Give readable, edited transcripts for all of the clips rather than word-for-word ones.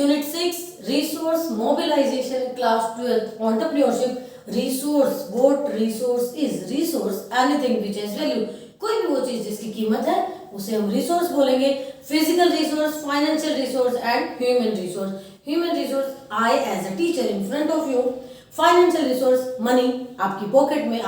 Unit 6 Resource Mobilization Class 12 Entrepreneurship. Resource, what resource is? Resource, anything which has value. कोई भी वो चीज जिसकी कीमत है उसे हम रिसोर्स बोलेंगे. Physical resource, financial resource and human resource. Human resource, I as a teacher in front of you. Financial resource, money, आपकी पॉकेट में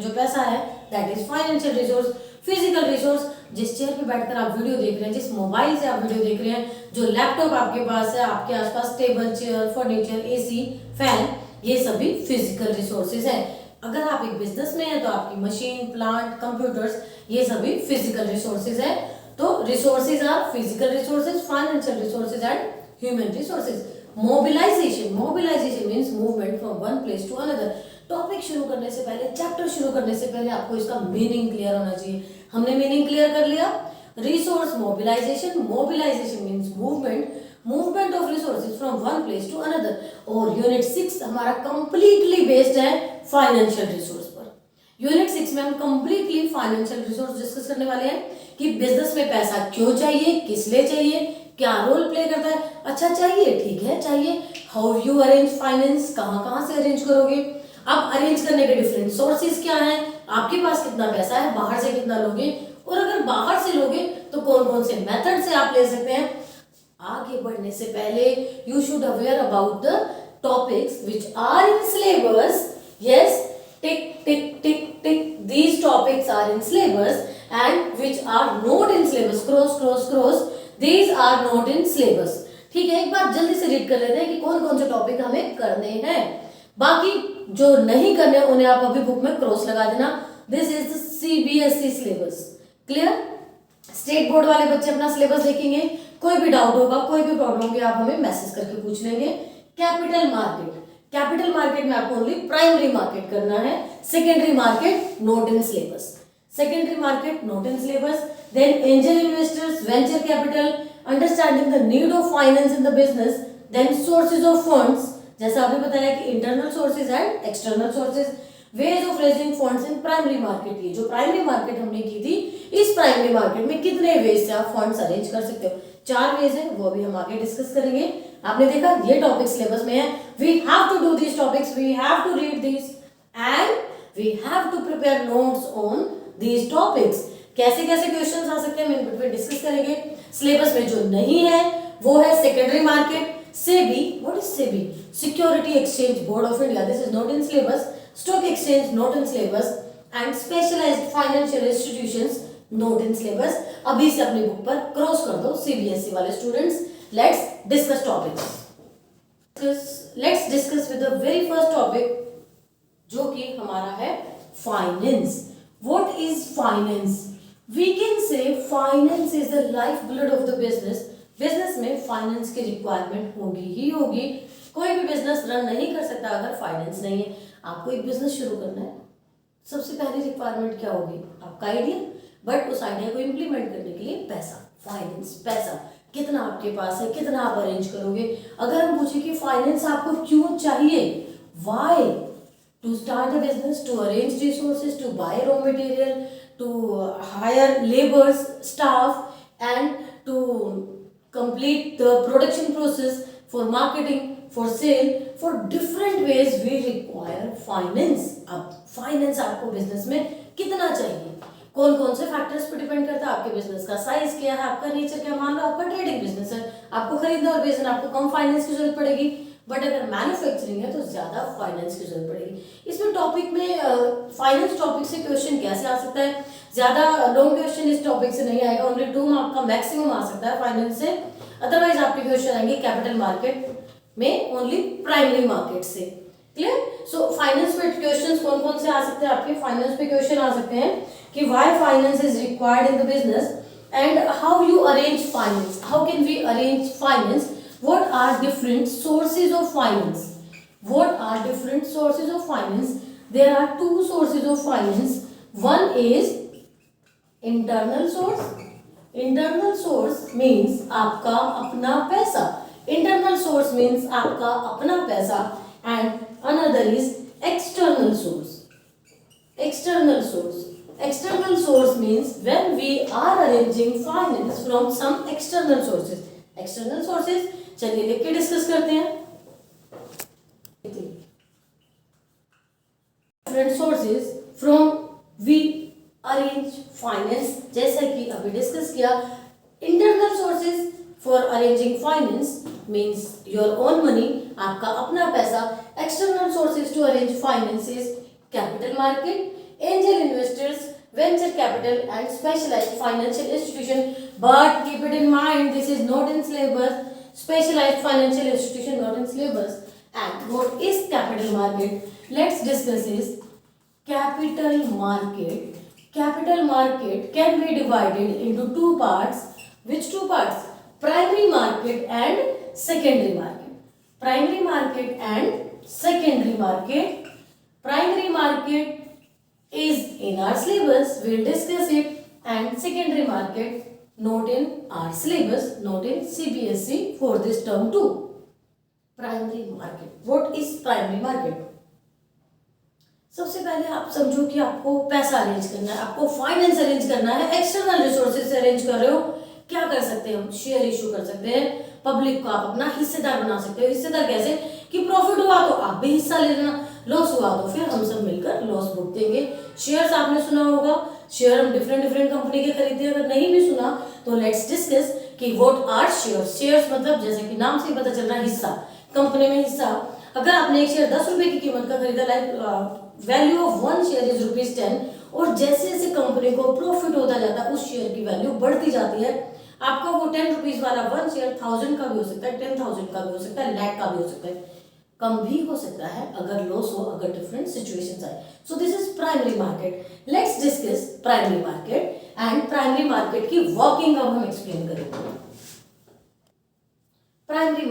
जो पैसा है, that is financial resource. Physical resource, जिस चेयर पे बैठकर आप वीडियो देख रहे हैं, जिस मोबाइल से आप वीडियो देख रहे हैं, जो लैपटॉप आपके पास है, आपके आसपास table, chair, furniture, AC, fan, ये सभी फिजिकल रिसोर्सेज हैं. अगर आप एक बिजनेस में हैं तो आपकी मशीन, प्लांट, कंप्यूटर्स, ये सभी फिजिकल रिसोर्सेज हैं. तो resources are physical resources, financial resources and human resources. Mobilization means movement from one place to another. Topic शुरू करने से पहले, चैप्टर शुरू करने से पहले आपको इसका मीनिंग क्लियर होना चाहिए. हमने मीनिंग क्लियर कर लिया. Resource mobilization means movement of resources from one place to another. और यूनिट 6 हमारा कंप्लीटली बेस्ड है फाइनेंशियल रिसोर्स पर. यूनिट 6 में हम कंप्लीटली फाइनेंशियल रिसोर्स डिस्कस करने वाले हैं कि बिजनेस में पैसा क्यों चाहिए, किस लिए चाहिए, क्या रोल प्ले करता है. अच्छा चाहिए, ठीक है चाहिए. हाउ यू अरेंज फाइनेंस, कहाँ से अरेंज करोगे. अब अरेंज करने के डिफरेंट सोर्सेज क्या हैं, आपके पास कितना पैसा है, बाहर से कितना लोगे, और अगर बाहर से लोगे तो कौन कौन से मेथड से आप ले सकते हैं. आगे बढ़ने से पहले you should aware about the topics which are in syllabus. Yes, tick tick tick tick, these topics are in syllabus and which are not in syllabus. Cross, these are not in syllabus. ठीक है, एक बार जल्दी से read कर लेते हैं कि कौन कौन से टॉपिक हमें करने हैं. बाकी जो नहीं करने उन्हें आप अभी बुक में क्रॉस लगा देना. This is the CBSE syllabus. Clear. State board वाले बच्चे अपना सिलेबस देखेंगे. कोई भी डाउट होगा, कोई भी प्रॉब्लम होगी, आप हमें मैसेज करके पूछ लेंगे. कैपिटल मार्केट में आपको ओनली प्राइमरी मार्केट करना है. Secondary market not in syllabus. Then angel investors, venture capital, understanding the need of finance in the business, then sources of funds, जैसा आपने बताया कि internal sources and external sources, ways of raising funds in primary market. ये जो primary market हमने की थी, इस प्राइमरी मार्केट में कितने वेज से आप फंड्स अरेंज कर सकते हो. 4 वेज है, वो भी हम आगे डिस्कस करेंगे. आपने देखा ये टॉपिक सिलेबस में है. We have to do these topics, we have to read this and we have to prepare notes on these topics. कैसे क्वेश्चंस आ सकते हैं हम इन डिस्कस करेंगे. सिलेबस में जो नहीं है वो है secondary market. SEBI, what is SEBI? Security exchange board of India, this is not in syllabus. Stock exchange not in syllabus and specialised financial institutions not in syllabus. अभी से अपनी बुक पर क्रॉस कर दो सीबीएसई वाले students. Let's discuss topics. Let's discuss with the very first topic जो कि हमारा है finance. What is finance? We can say finance is the life blood of the business. Business में फाइनेंस की रिक्वायरमेंट होगी. कोई भी बिजनेस रन नहीं कर सकता अगर फाइनेंस नहीं है. आपको एक बिजनेस शुरू करना है, सबसे पहली रिक्वायरमेंट क्या होगी? आपका आइडिया, बट उस आइडिया को इम्प्लीमेंट करने के लिए पैसा. फाइनेंस, पैसा कितना आपके पास है, कितना आप अरेंज करोगे. अगर हम पूछे कि फाइनेंस आपको क्यों चाहिए, why? To start a business, to arrange resources, to buy raw material, to hire labours, staff and to complete the production process, for marketing, for sale, for different ways we require finance. अब finance आपको business में कितना चाहिए, कौन कौन से factors पे depend करता है. आपके बिजनेस का साइज क्या है, आपका नेचर क्या. मान लो आपका ट्रेडिंग बिजनेस है, आपको खरीदना और बेचना, आपको कम फाइनेंस की जरूरत पड़ेगी. बट अगर मैन्युफैक्चरिंग है तो ज्यादा फाइनेंस की जरूरत पड़ेगी. इसमें टॉपिक में फाइनेंस टॉपिक से क्वेश्चन कैसे आ सकता है? ज्यादा लॉन्ग क्वेश्चन इस टॉपिक से नहीं आएगा. ओनली 2 मार्क का मैक्सिमम आ सकता है फाइनेंस से. अदरवाइज आपके क्वेश्चन आएंगे कैपिटल मार्केट में ओनली प्राइमरी मार्केट से. क्लियर. सो फाइनेंस पे क्वेश्चंस कौन कौन से आ सकते हैं आपके? फाइनेंस पे क्वेश्चन आ सकते हैं कि why finance is required in the business and how you arrange finance. How can we arrange finance? What are different sources of finance? There are 2 sources of finance. One is internal source. Internal source means आपका अपना पैसा. And another is external source. External source means when we are arranging finance from some external sources. चलिए लिख के discuss करते हैं। Different sources from we arrange finance, जैसा कि अभी डिस्कस किया, internal sources for arranging finance means your own money, आपका अपना पैसा। External sources to arrange finance is capital market, angel investors, venture capital and specialized financial institution, but keep it in mind this is not in syllabus. Specialized financial institution not in syllabus. And what is capital market? Let's discuss is capital market. Capital market can be divided into two parts. Which two parts? Primary market and secondary market. Primary market and secondary market. Primary market is in our syllabus, we will discuss it, and secondary market not in our syllabus, not in CBSE for this term too. Primary market, what is primary market? सबसे पहले आप समझो कि आपको पैसा arrange करना है, आपको फाइनेंस अरेंज करना है, एक्सटर्नल रिसोर्सेज से अरेंज कर रहे हो, क्या कर सकते हैं हम? शेयर इशू कर सकते हैं, पब्लिक को आप अपना हिस्सेदार बना सकते हो। हिस्सेदार कैसे कि प्रॉफिट हुआ तो आप भी हिस्सा ले लेना, लॉस हुआ तो फिर हम सब मिलकर लॉस भुगतेंगे। शेयर्स आपने सुना होगा, शेयर हम डिफरेंट कंपनी के खरीदते हैं, अगर नहीं भी सुना तो लेट्स डिस्कस कि व्हाट आर शेयर्स। शेयर्स मतलब जैसे कि नाम से ही पता चल रहा है हिस्सा, कंपनी में हिस्सा। अगर आपने एक शेयर 10 रुपए की कीमत का खरीदा, like value of one share is ₹10, और जैसे जैसे कंपनी को प्रॉफिट होता जाता है उस शेयर की वैल्यू बढ़ती जाती है। आपका वो 10 रुपीज वाला वन शेयर 1000 का भी हो सकता है, 10,000 का भी हो सकता है, लाख का भी हो सकता है, कम भी हो सकता है अगर लॉस हो, अगर डिफरेंट सिचुएशंस आए। So this is primary market. Let's discuss primary market and primary market की वर्किंग अब हम एक्सप्लेन करेंगे। Primary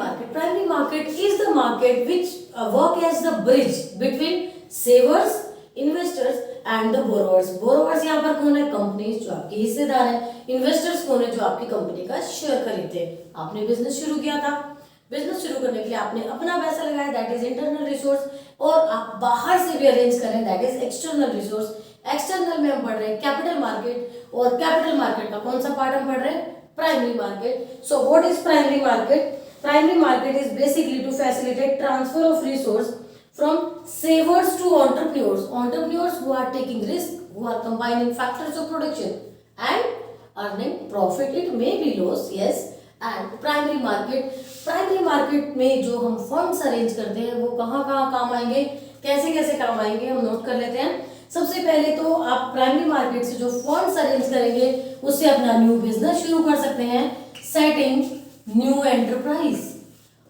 market is the market which work as the bridge between savers, investors and the borrowers. Borrowers यहाँ पर कौन है? Companies जो आपके हिस्सेदार है। इन्वेस्टर्स कौन है? जो आपकी कंपनी का शेयर खरीदते हैं। आपने बिजनेस शुरू किया था, बिजनेस शुरू करने के लिए आपने अपना पैसा लगाया, दैट इज इंटरनल रिसोर्स, और आप बाहर से भी अरेंज करें, that is external resource. External में हम पढ़ रहे हैं कैपिटल मार्केट, और कैपिटल मार्केट का कौन सा पार्ट हम पढ़ रहे हैं? Primary market. So what is primary market? Primary market is basically to facilitate transfer of resource from savers to entrepreneurs who are taking risk, who are combining factors of production and earning profit. It may be loss, yes. And primary market में जो हम funds arrange करते हैं वो कहाँ कहाँ काम आएंगे, कैसे कैसे काम आएंगे, हम नोट कर लेते हैं। सबसे पहले तो आप प्राइमरी मार्केट से जो फंड्स अरेंज करेंगे उससे अपना न्यू बिजनेस शुरू कर सकते हैं। सेटिंग न्यू एंटरप्राइज,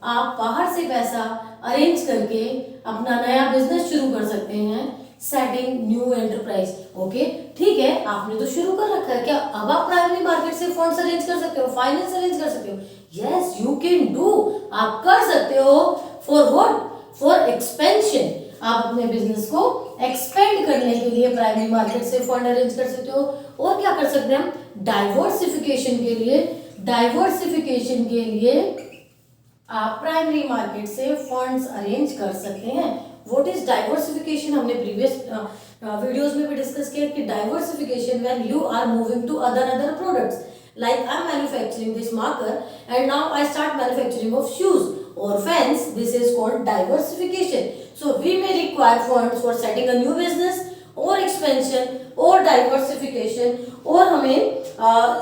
आप बाहर से पैसा अरेंज करके अपना नया बिजनेस शुरू कर सकते हैं। सेटिंग न्यू एंटरप्राइज, ओके ठीक है, आपने तो शुरू कर रखा है, क्या अब आप प्राइमरी मार्केट से फंड्स अरेंज कर सकते हो, फाइनेंस अरेंज कर सकते हो? यस यू कैन डू, आप कर सकते हो। For what? फॉर एक्सपेंशन, आप अपने बिजनेस को एक्सपेंड करने के लिए प्राइमरी मार्केट से फंड अरेंज कर सकते हो। और क्या कर सकते हैं हम? डाइवर्सिफिकेशन के लिए आप प्राइमरी मार्केट से फंड्स अरेंज कर सकते हैं। What is diversification? हमने प्रीवियस वीडियोस में भी डिस्कस किया कि diversification when you are moving to other products, like I am manufacturing this marker and now I start manufacturing of shoes or fence. This is called diversification. So we may require funds for setting a new business or expansion or diversification, और हमें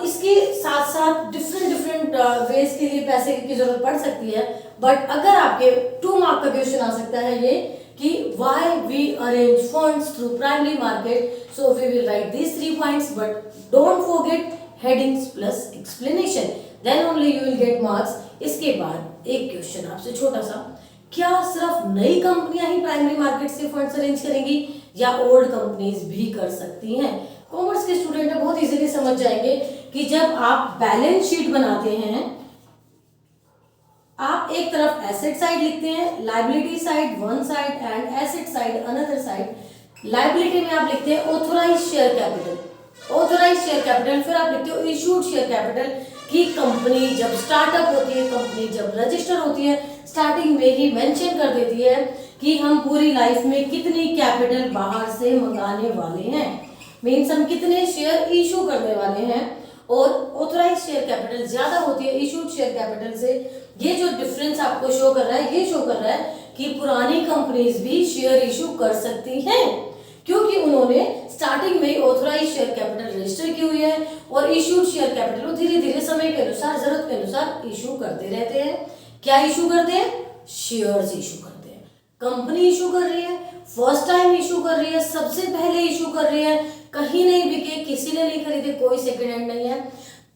इसके साथ साथ different ways के लिए पैसे की जरूरत पड़ सकती है। बट अगर आपके 2 मार्क का क्वेश्चन आ सकता है ये कि why we arrange funds through primary market, so we will write these 3 points, but don't forget headings plus explanation, then only you will get marks. इसके बाद एक क्वेश्चन आपसे छोटा सा, क्या सिर्फ नई कंपनियां ही प्राइमरी मार्केट से फंड्स अरेंज करेंगी या ओल्ड कंपनीज भी कर सकती हैं? कॉमर्स के स्टूडेंट बहुत इजीली समझ जाएंगे कि जब आप बैलेंस शीट बनाते हैं, आप एक तरफ एसेट साइड लिखते हैं, liability side one side and asset side another side. Liability में आप लिखते हैं ऑथोराइज शेयर कैपिटल, फिर आप लिखते हो इशूड शेयर कैपिटल कि कंपनी जब स्टार्टअप होती है, कंपनी जब रजिस्टर होती है, स्टार्टिंग में ही मेंशन कर देती है कि हम पूरी लाइफ में कितनी कैपिटल बाहर से मंगाने वाले हैं, मीन्स हम कितने शेयर इशू करने वाले हैं। और ऑथराइज शेयर कैपिटल ज्यादा होती है इशूड शेयर कैपिटल से, ये जो डिफरेंस आपको शो कर रहा है, ये शो कर रहा है कि पुरानी कंपनीज भी शेयर इशू कर सकती हैं, क्योंकि उन्होंने स्टार्टिंग में ऑथोराइज शेयर कैपिटल रजिस्टर की हुई है और इशूड शेयर कैपिटल वो धीरे धीरे समय के अनुसार, जरूरत के अनुसार इशू करते रहते हैं। क्या इशू करते हैं? शेयर्स इशू करते हैं। कंपनी इशू कर रही है, फर्स्ट टाइम इशू कर रही है, सबसे पहले इशू कर रही है, कहीं नहीं बिके, किसी ने नहीं खरीदे, कोई सेकेंड हैंड नहीं है।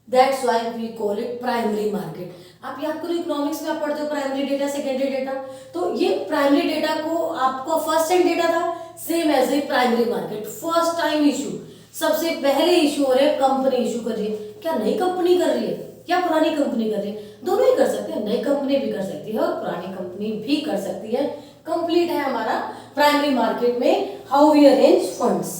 That's why we call it primary market. आप याद करो, इकोनॉमिक्स में आप पढ़ते हो प्राइमरी डेटा, सेकेंडरी डेटा, तो ये प्राइमरी डेटा को आपको फर्स्ट टाइम डेटा था, same as a primary market, first time issue, सबसे पहले इशू हो रहे, कंपनी इशू कर रही है। क्या नई कंपनी कर रही है या पुरानी कंपनी कर रही है? दोनों ही कर सकते हैं, नई कंपनी भी कर सकती है और पुरानी कंपनी भी कर सकती है। कंप्लीट है हमारा प्राइमरी मार्केट में how we arrange funds.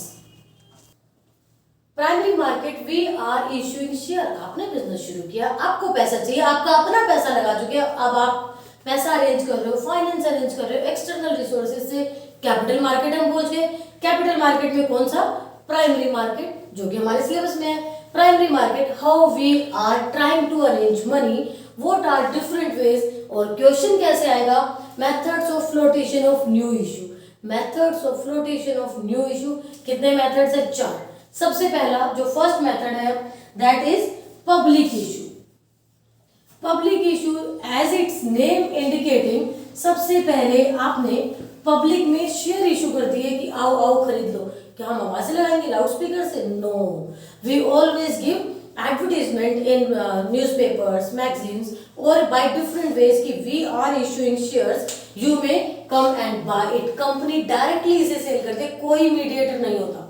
Primary market, we are issuing share. आपने बिजनेस शुरू किया, आपको पैसा चाहिए, आपका अपना पैसा लगा चुके हैं, अब आप पैसा अरेंज कर रहे हो, फाइनेंस अरेंज कर रहे हो एक्सटर्नल रिसोर्सेज से। कैपिटल मार्केट हम पहुंच गए। कैपिटल मार्केट में कौन सा? प्राइमरी मार्केट, जो कि हमारे सिलेबस में है। Primary market, how we are trying to arrange money, what are different ways, और क्वेश्चन कैसे आएगा? Methods of flotation of new issue. Methods of flotation of new issue, कितने मेथड्स है? 4। सबसे पहला जो फर्स्ट मेथड है that is public issue. Public issue as its name indicating, सबसे पहले आपने पब्लिक में शेयर इशू कर दिए कि आओ आओ खरीद लो। क्या हम आवाज लगाएंगे लाउड स्पीकर से? No, we always give advertisement in newspapers, magazines or by different ways कि we are issuing shares, you may come and buy it। Company directly इसे सेल करती है, कोई मीडिएटर नहीं होता,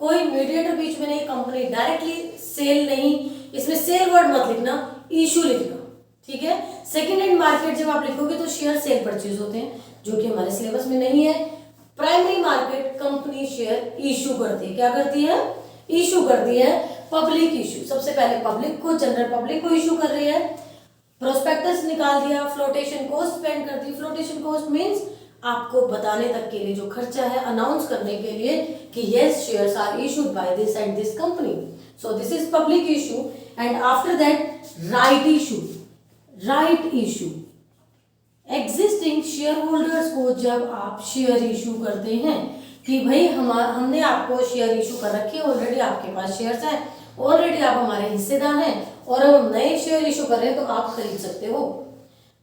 कोई मीडिएटर बीच में नहीं, कंपनी डायरेक्टली सेल नहीं। इसमें सेल वर्ड मत लिखना, इशू लिखना, ठीक है। सेकेंड हैंड मार्केट जब आप लिखोगे तो शेयर सेल परचेज होते हैं, जो कि हमारे सिलेबस में नहीं है। Primary market, company share issue करती है। क्या करती है? इशू करती है। पब्लिक इशू, सबसे पहले पब्लिक को, जनरल पब्लिक को इशू कर रही है। प्रोस्पेक्टस निकाल दिया, फ्लोटेशन कॉस्ट स्पेंड कर दी। फ्लोटेशन कॉस्ट मींस आपको बताने तक के लिए जो खर्चा है, अनाउंस करने के लिए कि yes shares are issued by this and this company, so this is public issue. And after that right issue. Right issue, existing shareholders को जब आप शेयर इशू करते हैं कि भाई हमने आपको शेयर इशू कर रखी है, ऑलरेडी आपके पास शेयर्स हैं, ऑलरेडी आप हमारे हिस्सेदार हैं और अब हम नए शेयर इशू कर रहे हैं तो आप खरीद सकते हो।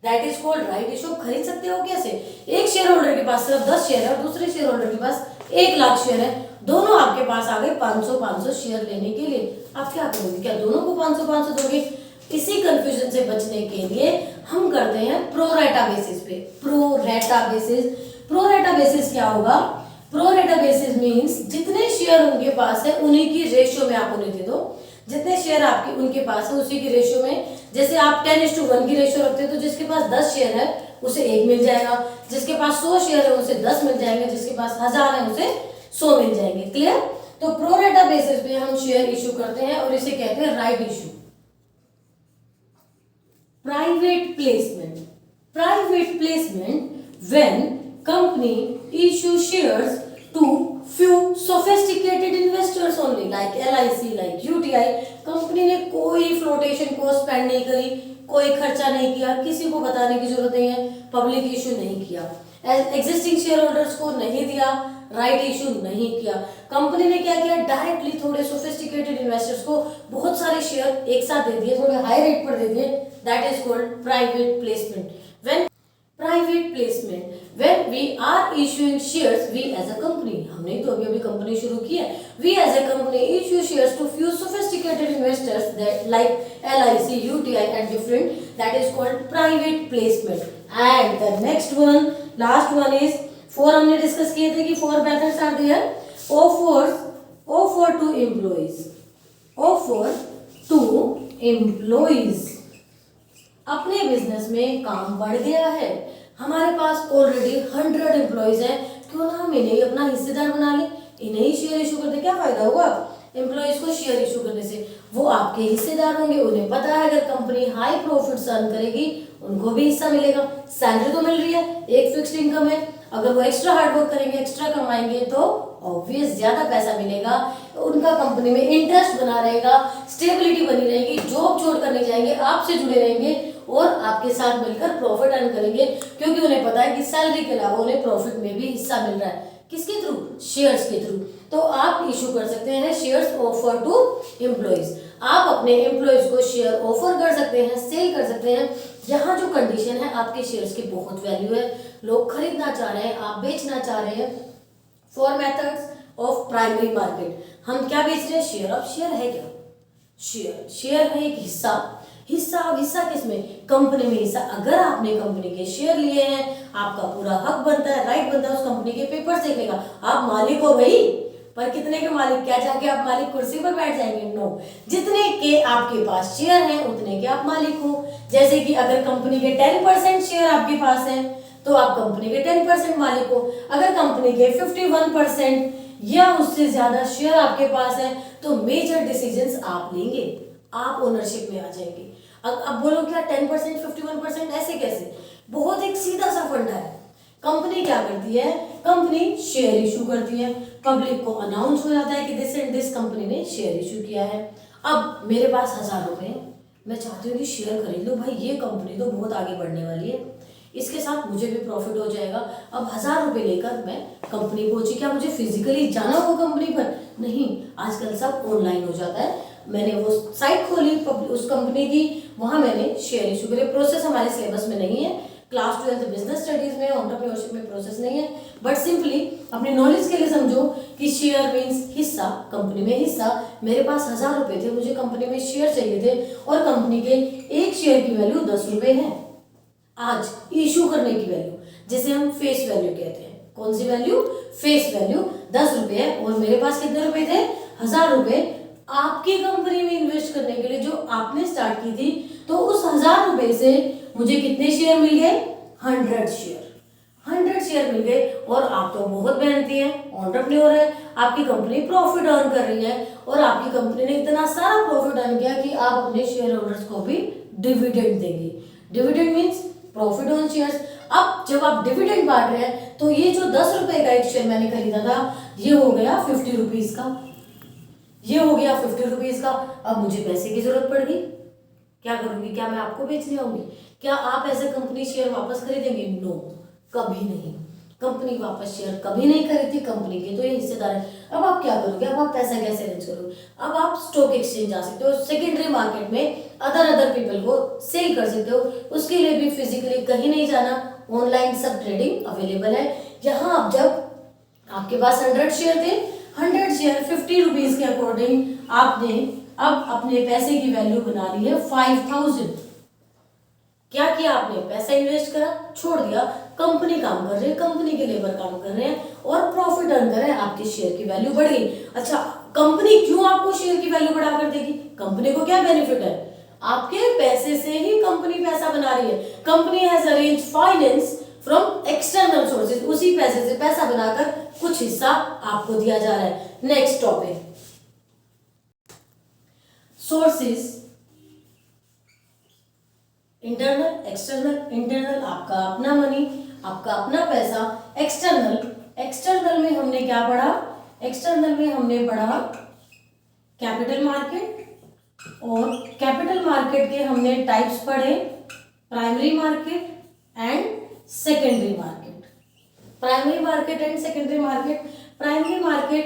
That is called right issue. खरीद सकते हो कैसे? एक शेयर होल्डर के पास सिर्फ 10 शेयर है और दूसरे शेयर होल्डर के पास 1 लाख शेयर है, दोनों आपके पास आ गए 500 शेयर लेने के लिए। आप क्या करोगे? क्या दोनों को 500 दोगे? इसी कंफ्यूजन से बचने के लिए हम करते हैं प्रोरेटा बेसिस पे। प्रोरेटा बेसिस, प्रोरेटा बेसिस क्या होगा? प्रोरेटा बेसिस मींस जितने शेयर उनके पास है उन्हीं की रेशियो में आप उन्हें दे दो। जितने शेयर आपके उनके पास है उसी की रेशियो में, जैसे आप 10:1 की रेशियो रखते हो तो जिसके पास 10 शेयर है उसे 1 मिल जाएगा, जिसके पास 100 शेयर है उसे 10 मिल जाएंगे, जिसके पास 1000 है उसे 100 मिल जाएंगे। क्लियर? तो प्रोरेटा बेसिस पे हम शेयर इशू करते हैं और इसे कहते हैं right issue. Private placement, private placement when company issue shares to few sophisticated investors only like LIC, like UTI। Company ने कोई फ्लोटेशन कॉस्ट स्पेंड नहीं करी, कोई खर्चा नहीं किया, किसी को बताने की जरूरत नहीं है, पब्लिक इशू नहीं किया, एग्जिस्टिंग शेयर होल्डर्स को नहीं दिया, राइट इशू नहीं किया। कंपनी ने क्या किया? डायरेक्टली थोड़े सोफिस्टिकेटेड इन्वेस्टर्स को बहुत सारे शेयर एक साथ दे दिए, थोड़े हाई रेट पर दे दिए। That is called private placement. When private placement, when we are issuing shares, we as a company, हमने तो अभी कंपनी शुरू की है, we as a company issue shares to few sophisticated investors that like LIC, UTI and different, that is called private placement। And the next one, last one is 4 हमने discuss किए थे कि 4 methods are there। offer to employees, offer to employees। अपने business में काम बढ़ गया है, हमारे पास ऑलरेडी 100 एम्प्लॉइज हैं, क्यों ना हम इन्हें अपना हिस्सेदार बना लें, इन्हें ही शेयर इशू कर दें। क्या फायदा होगा एम्प्लॉइज को शेयर इशू करने से? वो आपके हिस्सेदार होंगे, उन्हें पता है अगर कंपनी हाई प्रॉफिट अर्न करेगी उनको भी हिस्सा मिलेगा। सैलरी तो मिल रही है, एक फिक्स्ड इनकम है, अगर वो एक्स्ट्रा हार्ड वर्क करेंगे, एक्स्ट्रा कमाएंगे तो ऑब्वियस ज्यादा पैसा मिलेगा, उनका कंपनी में इंटरेस्ट बना रहेगा, स्टेबिलिटी बनी रहेगी, जॉब छोड़ कर नहीं जाएंगे, आपसे जुड़े रहेंगे और आपके साथ मिलकर प्रॉफिट अर्न करेंगे, क्योंकि उन्हें पता है कि सैलरी के अलावा उन्हें प्रॉफिट में भी हिस्सा मिल रहा है। किसके थ्रू? शेयर्स के थ्रू। तो आप इशू कर सकते हैं शेयर्स ऑफर टू एम्प्लॉइज। आप अपने एम्प्लॉइज को शेयर ऑफर कर सकते हैं, सेल कर सकते हैं। यहाँ जो कंडीशन है, आपके शेयर्स की बहुत वैल्यू है, लोग खरीदना चाह रहे हैं, आप बेचना चाह रहे हैं। For methods of primary market, हम क्या बेच रहे हैं? शेयर। अब शेयर है क्या? शेयर है एक हिस्सा। अब हिस्सा किसमें? कंपनी में हिस्सा। अगर आपने कंपनी के शेयर लिए हैं, आपका पूरा हक बनता है, राइट बनता है उस कंपनी के पेपर्स देखने का। आप मालिक हो भाई, पर कितने के मालिक? क्या जाके आप मालिक कुर्सी पर बैठ जाएंगे? नो, जितने के आपके पास शेयर हैं उतने के आप मालिक हो। जैसे कि अगर कंपनी के 10% शेयर आपके पास हैं तो आप कंपनी के 10% मालिक हो। अगर कंपनी के 51% या उससे ज्यादा शेयर आपके पास है तो मेजर डिसीजंस आप लेंगे, आप ओनरशिप में आ जाएंगे। अब बोलो क्या 10% 51% ऐसे कैसे? बहुत एक सीधा सा फंडा है। कंपनी क्या करती है? कंपनी शेयर इशू करती है, पब्लिक को अनाउंस हो जाता है कि दिस एंड दिस कंपनी ने शेयर इशू किया है। अब मेरे पास 1000 रुपए हैं, मैं चाहती हूँ कि शेयर खरीद लो भाई, ये कंपनी तो बहुत आगे बढ़ने वाली है, इसके साथ मुझे भी प्रॉफिट हो जाएगा। अब 1000 रुपए लेकर मैं कंपनी पहुंची। क्या मुझे फिजिकली जाना होगा कंपनी पर? नहीं, आजकल सब ऑनलाइन हो जाता है। मैंने वो साइट खोली उस कंपनी की, वहां मैंने शेयर इशू करे। प्रोसेस हमारे सिलेबस में नहीं है, क्लास 12 बिजनेस स्टडीज में, एंटरप्रेन्योरशिप में प्रोसेस नहीं है, बट सिंपली अपनी नॉलेज के लिए समझो कि शेयर मीन्स हिस्सा, कंपनी में हिस्सा। मेरे पास 1000 रुपए थे, मुझे कंपनी में शेयर चाहिए थे और कंपनी के एक शेयर की वैल्यू 10 रुपए है। आज इशू करने की वैल्यू, जिसे हम फेस वैल्यू कहते हैं। कौन सी वैल्यू? फेस वैल्यू 10 रुपए है और मेरे पास कितने रुपए थे? 1000 रुपए। आपकी कंपनी में इन्वेस्ट करने के लिए जो आपने स्टार्ट की थी, तो उस 1000 रुपए से मुझे कितने शेयर मिल गए? 100 शेयर। 100 शेयर मिल गए और आप तो बहुत मेहनती है, एंटरप्रेन्योर है, आपकी कंपनी प्रॉफिट अर्न कर रही है और आपकी कंपनी ने इतना सारा प्रॉफिट अर्न किया कि आप अपने शेयर होल्डर्स को भी डिविडेंड देंगे। Dividend means profit on shares. अब जब आप डिविडेंड बांट रहे हैं तो ये जो 10 रुपए का एक शेयर मैंने खरीदा था, ये हो गया 50 रुपीज का, ये हो गया 50 रुपीज का। अब मुझे पैसे की जरूरत पड़ गई, क्या करूंगी? क्या मैं आपको बेचने आऊंगी? क्या आप ऐसे कंपनी शेयर वापस खरीदेंगे? नो, कभी नहीं। कंपनी वापस शेयर कभी नहीं खरीदती, कंपनी के तो ये हिस्सेदार है। अब आप क्या करोगे? अब आप पैसा कैसे अरेंज करोगे? अब आप स्टॉक एक्सचेंज जा सकते हो, सेकेंडरी मार्केट में अदर पीपल को सेल कर सकते हो। उसके लिए भी फिजिकली कहीं नहीं जाना, ऑनलाइन सब ट्रेडिंग अवेलेबल है। यहाँ अब जब आपके पास 100 शेयर थे, 100 शेयर 50 रुपीज के अकॉर्डिंग आपने अब अपने पैसे की वैल्यू बना ली है 5000। क्या किया आपने? पैसा इन्वेस्ट करा, छोड़ दिया, कंपनी काम कर रही है, कंपनी के लेबर काम कर रहे हैं और प्रॉफिट अर्न कर रहे हैं, आपके शेयर की वैल्यू बढ़ गई। अच्छा, कंपनी क्यों आपको शेयर की वैल्यू बढ़ा कर देगी? कंपनी को क्या बेनिफिट है? आपके पैसे से ही कंपनी पैसा बना रही है। Company has arrange finance from external sources, उसी पैसे से पैसा बनाकर कुछ हिस्सा आपको दिया जा रहा है। Next topic, sources, internal, external. Internal आपका अपना मनी, आपका अपना पैसा। एक्सटर्नल में हमने क्या पढ़ा? एक्सटर्नल में हमने पढ़ा कैपिटल मार्केट, और कैपिटल मार्केट के हमने टाइप्स पढ़े, primary market and secondary market. Primary market and secondary market. Primary market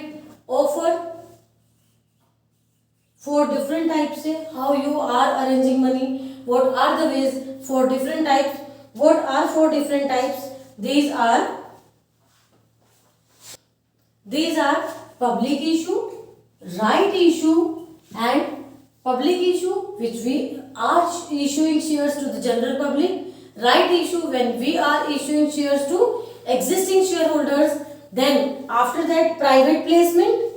offer for different types, how you are arranging money, what are the ways for different types, what are for different types? These are public issue, right issue and public issue which we are issuing shares to the general public, right issue when we are issuing shares to existing shareholders. Then after that, private placement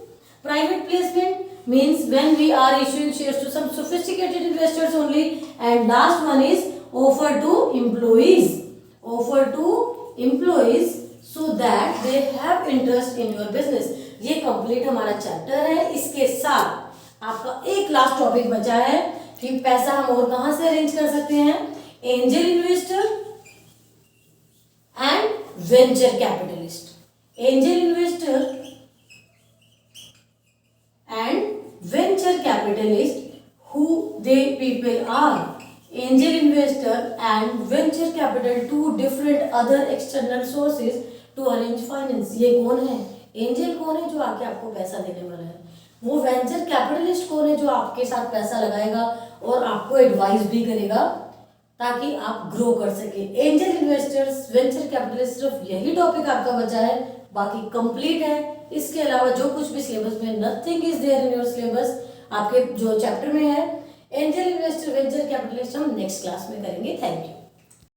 means when we are issuing shares to some sophisticated investors only. And last one is offer to employees so that they have interest in your business. ये complete हमारा chapter है। इसके साथ आपका एक last topic बचा है कि पैसा हम और कहां से अरेंज कर सकते हैं। Angel investor and venture capitalist. Angel investor and venture capitalist, who they people are? Angel investor and venture capital, two different other external sources to arrange finance. ये कौन है? एंजल कौन है? जो आके आपको पैसा देने वाला है। वो वेंचर कैपिटलिस्ट कौन है? जो आपके साथ पैसा लगाएगा और आपको एडवाइस भी करेगा ताकि आप ग्रो कर सके। एंजल इन्वेस्टर्स, वेंचर कैपिटलिस्ट, सिर्फ यही टॉपिक आपका बचा है, बाकी कंप्लीट है। इसके अलावा जो कुछ भी सिलेबस में, nothing is there in your syllabus. आपके जो चैप्टर में है एंजल इन्वेस्टर, वेंचर कैपिटलिस्ट, हम नेक्स्ट क्लास में करेंगे। Thank you.